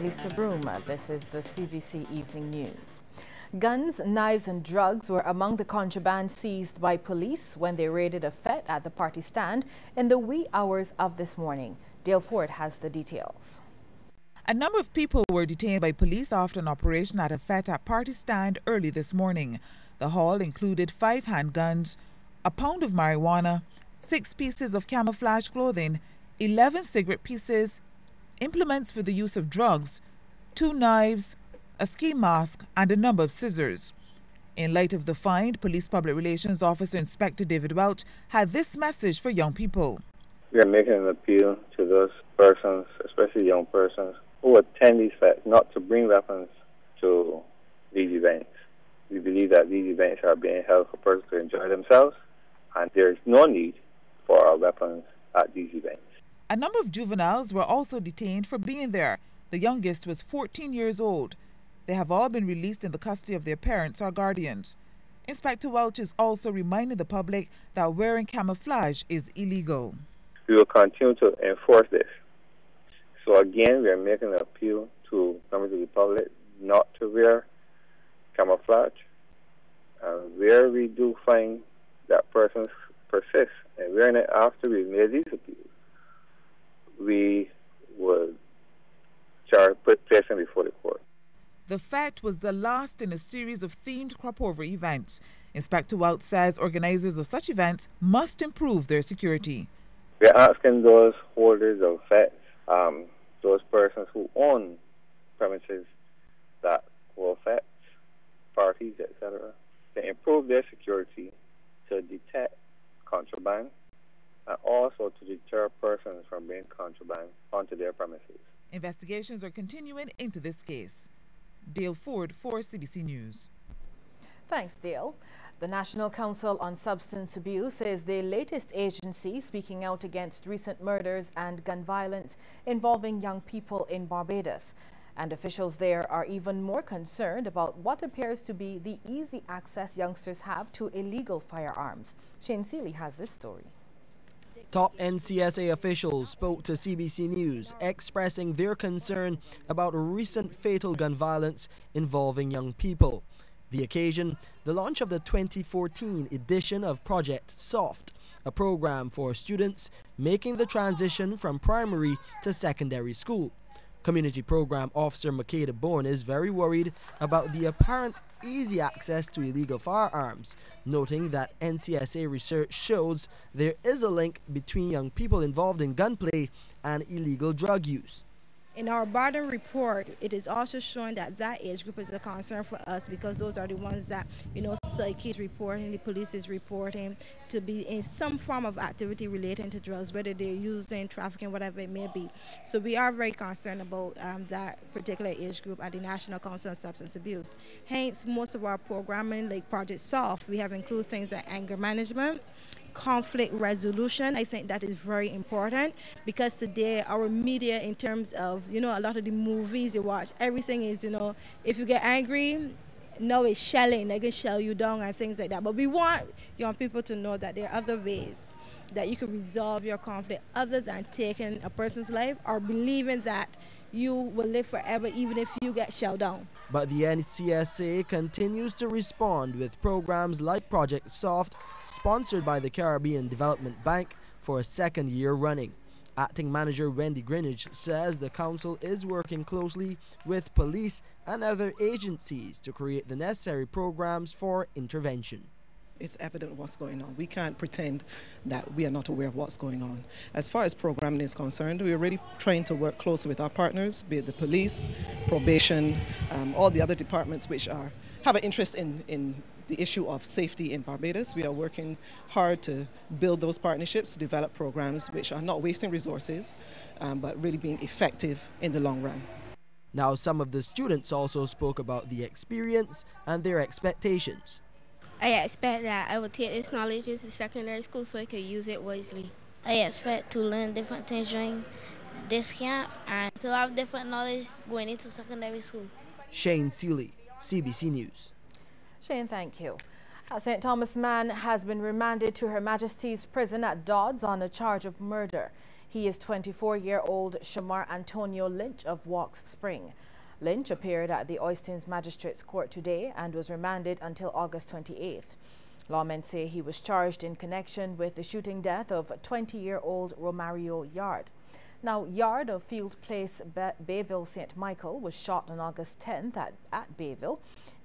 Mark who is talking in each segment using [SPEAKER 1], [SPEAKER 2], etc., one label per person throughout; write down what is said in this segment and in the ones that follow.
[SPEAKER 1] I'm Lisa Broom. This is the CBC Evening News. Guns, knives and drugs were among the contraband seized by police when they raided a fete at the party stand in the wee hours of this morning. Dale Ford has the details.
[SPEAKER 2] A number of people were detained by police after an operation at a fete at party stand early this morning. The haul included 5 handguns, a pound of marijuana, 6 pieces of camouflage clothing, 11 cigarette pieces, implements for the use of drugs, 2 knives, a ski mask and a number of scissors. In light of the find, Police Public Relations Officer Inspector David Welch had this message for young people.
[SPEAKER 3] We are making an appeal to those persons, especially young persons, who attend these fetes not to bring weapons to these events. We believe that these events are being held for persons to enjoy themselves, and there is no need for our weapons at these events.
[SPEAKER 2] A number of juveniles were also detained for being there. The youngest was 14 years old. They have all been released in the custody of their parents or guardians. Inspector Welch is also reminding the public that wearing camouflage is illegal.
[SPEAKER 3] We will continue to enforce this. So again, we are making an appeal to members of the public not to wear camouflage. And where we do find that persons persist in wearing it after we've made these appeals, we would place them before the court.
[SPEAKER 2] The fete was the last in a series of themed crop-over events. Inspector Welch says organizers of such events must improve their security.
[SPEAKER 3] We are asking those holders of fetes, those persons who own premises that hold fetes, parties, etc., to improve their security, to detect contraband, and also to deter persons from bringing contraband onto their premises.
[SPEAKER 2] Investigations are continuing into this case. Dale Ford for CBC News.
[SPEAKER 1] Thanks, Dale. The National Council on Substance Abuse is the latest agency speaking out against recent murders and gun violence involving young people in Barbados. And officials there are even more concerned about what appears to be the easy access youngsters have to illegal firearms. Shane Seeley has this story.
[SPEAKER 4] Top NCSA officials spoke to CBC News, expressing their concern about recent fatal gun violence involving young people. The occasion, the launch of the 2014 edition of Project SOFT, a program for students making the transition from primary to secondary school. Community Program Officer Makeda Bourne is very worried about the apparent easy access to illegal firearms, noting that NCSA research shows there is a link between young people involved in gunplay and illegal drug use.
[SPEAKER 5] In our Barbadian report, it is also showing that age group is a concern for us because those are the ones that, psyche is reporting, the police is reporting to be in some form of activity relating to drugs, whether they're using, trafficking, whatever it may be. So we are very concerned about that particular age group at the National Council on Substance Abuse. Hence, most of our programming, like Project SOFT, we have included things like anger management, conflict resolution. I think that is very important because today our media, in terms of a lot of the movies you watch, everything is if you get angry, no, it's shelling, they can shell you down and things like that. But we want young people to know that there are other ways that you can resolve your conflict other than taking a person's life or believing that you will live forever even if you get shelled down.
[SPEAKER 4] But the NCSA continues to respond with programs like Project SOFT, sponsored by the Caribbean Development Bank for a second year running. Acting Manager Wendy Greenwich says the council is working closely with police and other agencies to create the necessary programs for intervention.
[SPEAKER 6] It's evident what's going on. We can't pretend that we are not aware of what's going on. As far as programming is concerned, we're really trying to work closely with our partners, be it the police, probation, all the other departments which have an interest in the issue of safety in Barbados. We are working hard to build those partnerships, to develop programs which are not wasting resources, but really being effective in the long run.
[SPEAKER 4] Now, some of the students also spoke about the experience and their expectations.
[SPEAKER 7] I expect that I will take this knowledge into secondary school so I can use it wisely. I expect to learn different things during this camp and to have different knowledge going into secondary school.
[SPEAKER 4] Shane Seeley, CBC News.
[SPEAKER 1] Shane, thank you. A St. Thomas man has been remanded to Her Majesty's prison at Dodds on a charge of murder. He is 24-year-old Shamar Antonio Lynch of Walks Spring. Lynch appeared at the Oistins Magistrates Court today and was remanded until August 28th. Lawmen say he was charged in connection with the shooting death of 20-year-old Romario Yard. Now, Yard of Field Place, Bayville, St. Michael, was shot on August 10th at Bayville,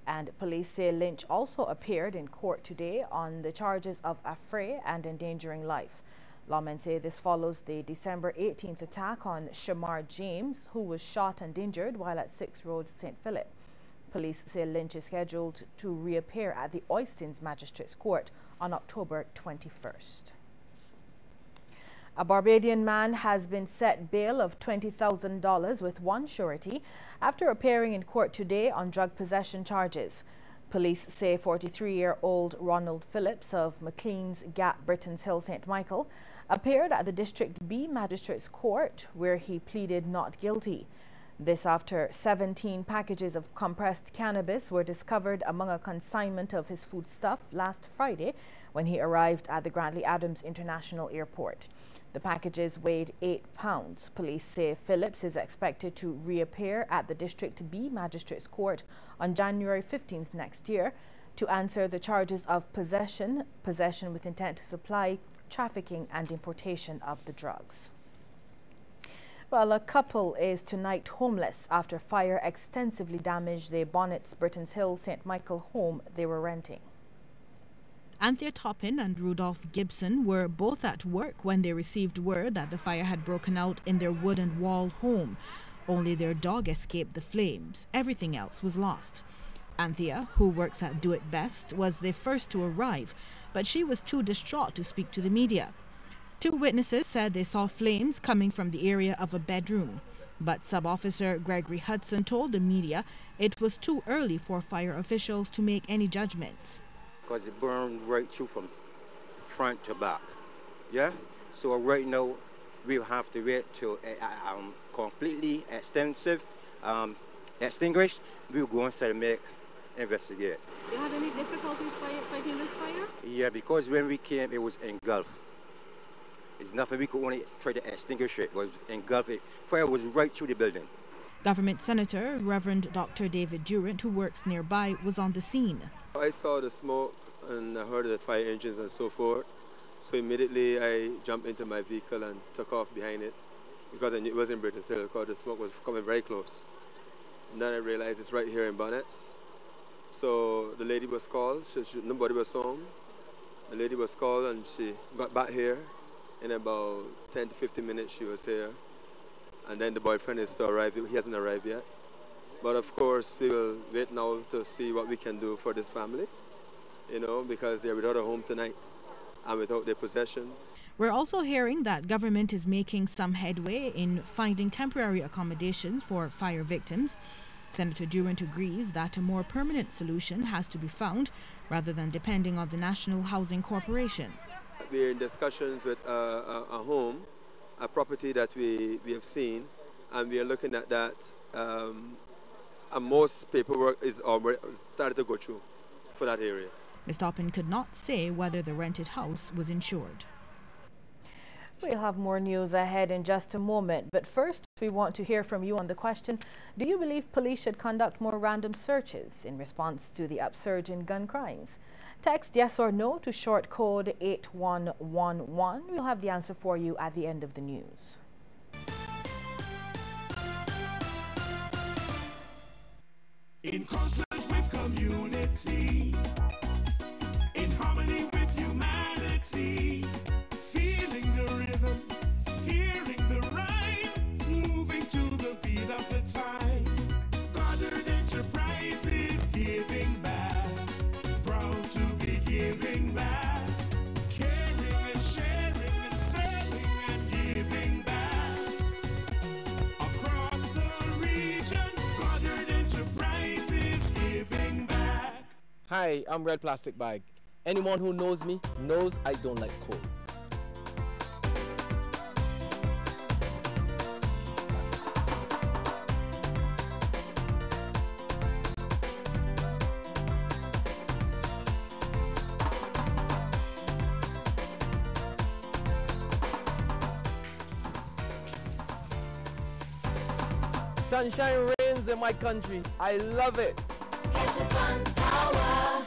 [SPEAKER 1] and police say Lynch also appeared in court today on the charges of affray and endangering life. Lawmen say this follows the December 18th attack on Shamar James, who was shot and injured while at 6 Road, St. Philip. Police say Lynch is scheduled to reappear at the Oistins Magistrates Court on October 21st. A Barbadian man has been set bail of $20,000 with one surety after appearing in court today on drug possession charges. Police say 43-year-old Ronald Phillips of McLean's Gap, Britton's Hill, St. Michael, appeared at the District B Magistrates Court where he pleaded not guilty. This after 17 packages of compressed cannabis were discovered among a consignment of his foodstuff last Friday when he arrived at the Grantley Adams International Airport. The packages weighed 8 pounds. Police say Phillips is expected to reappear at the District B Magistrates Court on January 15th next year to answer the charges of possession with intent to supply, trafficking and importation of the drugs. Well, a couple is tonight homeless after fire extensively damaged their Bonnets, Britton's Hill, St. Michael home they were renting.
[SPEAKER 8] Anthea Toppin and Rudolph Gibson were both at work when they received word that the fire had broken out in their wooden wall home. Only their dog escaped the flames. Everything else was lost. Anthea, who works at Do It Best, was the first to arrive, but she was too distraught to speak to the media. 2 witnesses said they saw flames coming from the area of a bedroom, but Sub-Officer Gregory Hudson told the media it was too early for fire officials to make any judgments.
[SPEAKER 9] Because it burned right through from front to back, yeah? So right now, we'll have to wait till completely extensive, extinguished. We'll go inside and investigate.
[SPEAKER 10] You had any difficulties fighting this fire?
[SPEAKER 9] Yeah, because when we came, it was engulfed. It's nothing we could only try to extinguish it. It was engulfed. Fire was right through the building.
[SPEAKER 8] Government Senator Reverend Dr. David Durant, who works nearby, was on the scene.
[SPEAKER 11] I saw the smoke and I heard the fire engines and so forth. So immediately I jumped into my vehicle and took off behind it because I knew it was in Britton's Hill because the smoke was coming very close. And then I realized it's right here in Bonnets. So the lady was called. Nobody was home. The lady was called and she got back here. In about 10 to 15 minutes she was here. And then the boyfriend is to arrive. He hasn't arrived yet. But of course we will wait now to see what we can do for this family, you know, because they're without a home tonight and without their possessions.
[SPEAKER 8] We're also hearing that government is making some headway in finding temporary accommodations for fire victims. Senator Durant agrees that a more permanent solution has to be found rather than depending on the National Housing Corporation.
[SPEAKER 11] We're in discussions with a home, a property that we have seen, and we are looking at that. And most paperwork is already started to go through for that area.
[SPEAKER 8] Ms. Toppin could not say whether the rented house was insured.
[SPEAKER 1] We'll have more news ahead in just a moment, but first we want to hear from you on the question: do you believe police should conduct more random searches in response to the upsurge in gun crimes? Text yes or no to short code 8111. We'll have the answer for you at the end of the news.
[SPEAKER 12] In concert with community, in harmony with humanity, feeling the rhythm, hearing the rhyme, moving to the beat of the time. Goddard Enterprises giving back, proud to be giving back, caring and sharing and serving and giving back. Across the region, Goddard Enterprises giving back.
[SPEAKER 13] Hi, I'm Red Plastic Bag. Anyone who knows me knows I don't like cold. Sunshine reigns in my country. I love it.
[SPEAKER 12] Get your sun power.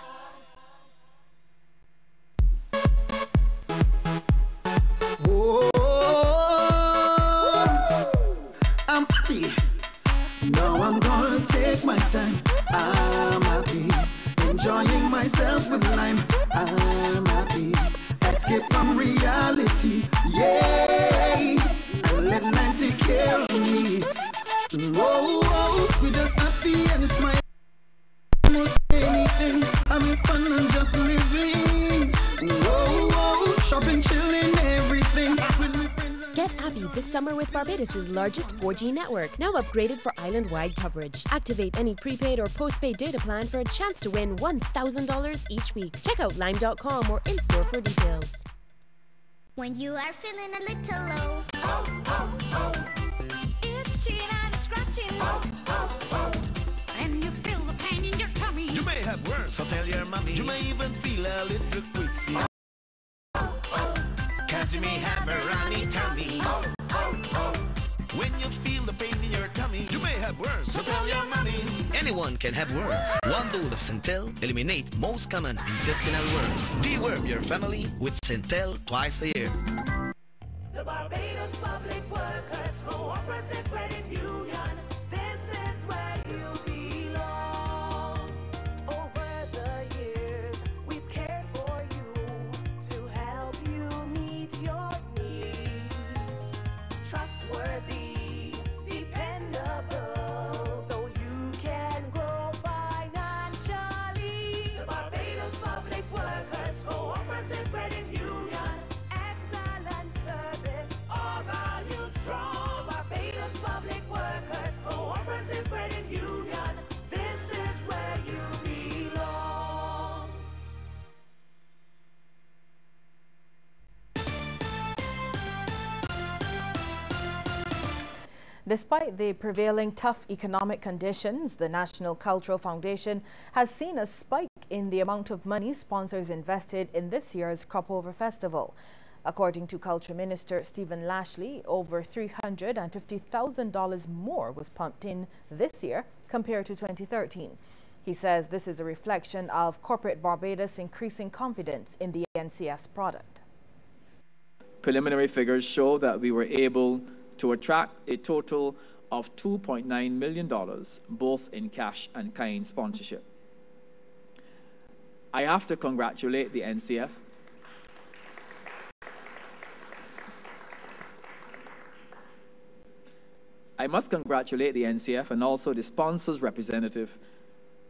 [SPEAKER 14] Whoa, I'm happy. Now I'm gonna take my time. I'm happy. Enjoying myself with lime. I'm happy. Escape from reality. Yay! And let life take care of me. Whoa, we're just happy and smiling. Almost anything. Having fun and just living. Whoa, shopping, chilling, everything.
[SPEAKER 15] Get Abby this summer with Barbados' largest 4G network, now upgraded for island-wide coverage. Activate any prepaid or postpaid data plan for a chance to win $1,000 each week. Check out lime.com or in-store for details.
[SPEAKER 16] When you are feeling a little low,
[SPEAKER 12] Itching and scratching, and you feel the pain in your tummy.
[SPEAKER 14] You may have worms, so tell your mommy. You may even feel a little queasy. Cause you may have a runny tummy. When you feel the pain in your tummy, you may have worms, so tell your mommy.
[SPEAKER 17] Anyone can have worms. One dose of Centel eliminates most common intestinal worms. Deworm your family with Centel twice a year.
[SPEAKER 12] The Barbados Public Workers Cooperative Credit Union. This is where you belong. Over the years, we've cared for you to help you meet your needs. Trustworthy, dependable, so you can grow financially. The Barbados Public Workers Cooperative Credit Union. Excellent service, all values strong. Barbados Public Workers Cooperative Credit Union. This is where you belong.
[SPEAKER 1] Despite the prevailing tough economic conditions, the National Cultural Foundation has seen a spike in the amount of money sponsors invested in this year's Cropover Festival. According to Culture Minister Stephen Lashley, over $350,000 more was pumped in this year compared to 2013. He says this is a reflection of corporate Barbados' increasing confidence in the NCF's product.
[SPEAKER 18] Preliminary figures show that we were able to attract a total of $2.9 million, both in cash and kind sponsorship. I have to congratulate the NCF I must congratulate the NCF and also the sponsor's representative,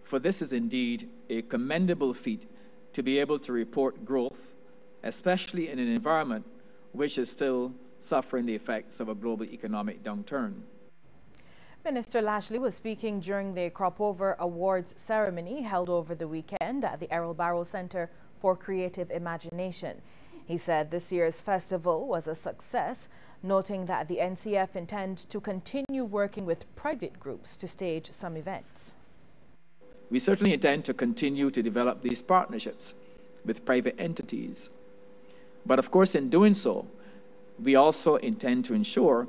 [SPEAKER 18] for this is indeed a commendable feat to be able to report growth, especially in an environment which is still suffering the effects of a global economic downturn.
[SPEAKER 1] Minister Lashley was speaking during the Cropover Awards ceremony held over the weekend at the Errol Barrow Center for Creative Imagination. He said this year's festival was a success, noting that the NCF intends to continue working with private groups to stage some events.
[SPEAKER 18] We certainly intend to continue to develop these partnerships with private entities. But of course, in doing so, we also intend to ensure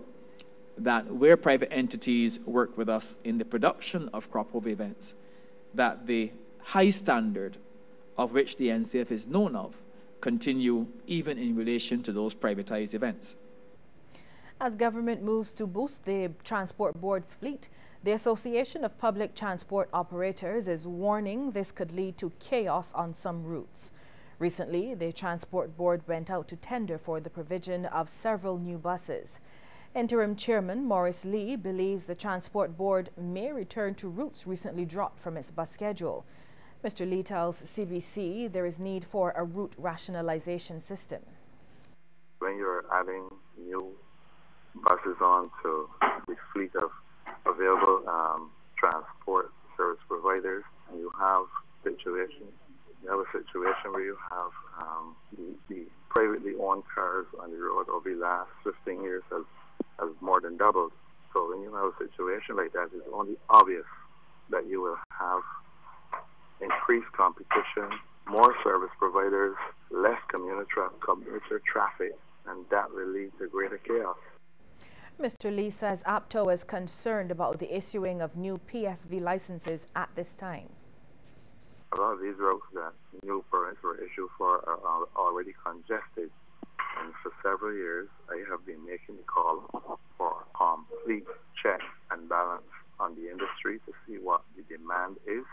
[SPEAKER 18] that where private entities work with us in the production of Cropover events, that the high standard of which the NCF is known of continue even in relation to those privatized events.
[SPEAKER 1] As government moves to boost the Transport Board's fleet, the Association of Public Transport Operators is warning this could lead to chaos on some routes. Recently, the Transport Board went out to tender for the provision of several new buses. Interim Chairman Maurice Lee believes the Transport Board may return to routes recently dropped from its bus schedule. Mr. Lee tells CBC there is need for a route rationalization system.
[SPEAKER 3] When you're adding new buses on to the fleet of available transport service providers, and you have a situation where you have the privately owned cars on the road over the last 15 years has more than doubled. So when you have a situation like that, it's only obvious that you will have increased competition, more service providers, less commuter traffic, and that will lead to greater chaos.
[SPEAKER 1] Mr. Lee says APTO is concerned about the issuing of new PSV licenses at this time.
[SPEAKER 19] A lot of these routes that new permits were issued for are already congested, and for several years I have been making the call for complete check and balance on the industry to see what the demand is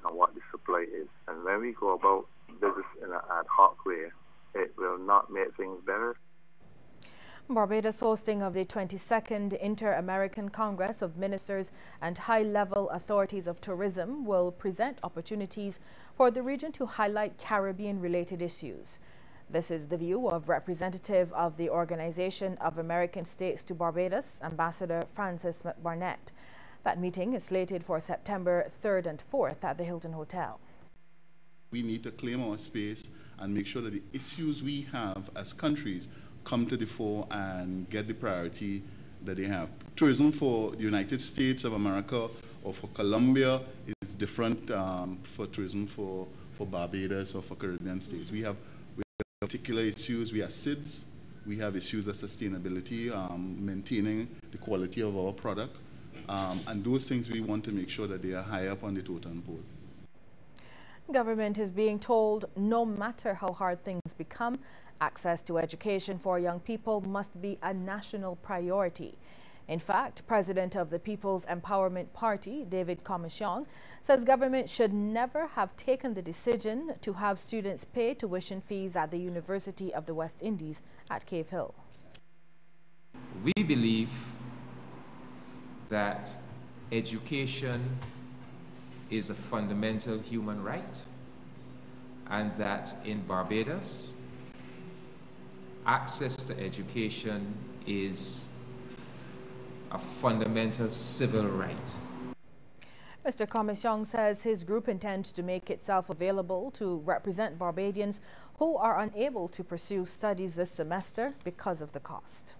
[SPEAKER 19] and what the supply is. And when we go about business in an ad hoc way, it will not make things better.
[SPEAKER 1] Barbados hosting of the 22nd Inter-American Congress of Ministers and High-Level Authorities of Tourism will present opportunities for the region to highlight Caribbean-related issues. This is the view of representative of the Organization of American States to Barbados, Ambassador Francis McBarnett. That meeting is slated for September 3rd and 4th at the Hilton Hotel.
[SPEAKER 20] We need to claim our space and make sure that the issues we have as countries come to the fore and get the priority that they have. Tourism for the United States of America or for Colombia is different for tourism for Barbados or for Caribbean states. We have particular issues. We have SIDS, we have issues of sustainability, maintaining the quality of our product, and those things we want to make sure that they are high up on the totem pole.
[SPEAKER 1] Government is being told no matter how hard things become, access to education for young people must be a national priority. In fact, President of the People's Empowerment Party, David Commission, says government should never have taken the decision to have students pay tuition fees at the University of the West Indies at Cave Hill.
[SPEAKER 21] We believe that education is a fundamental human right, and that in Barbados, access to education is a fundamental civil right.
[SPEAKER 1] Mr. Commission says his group intends to make itself available to represent Barbadians who are unable to pursue studies this semester because of the cost.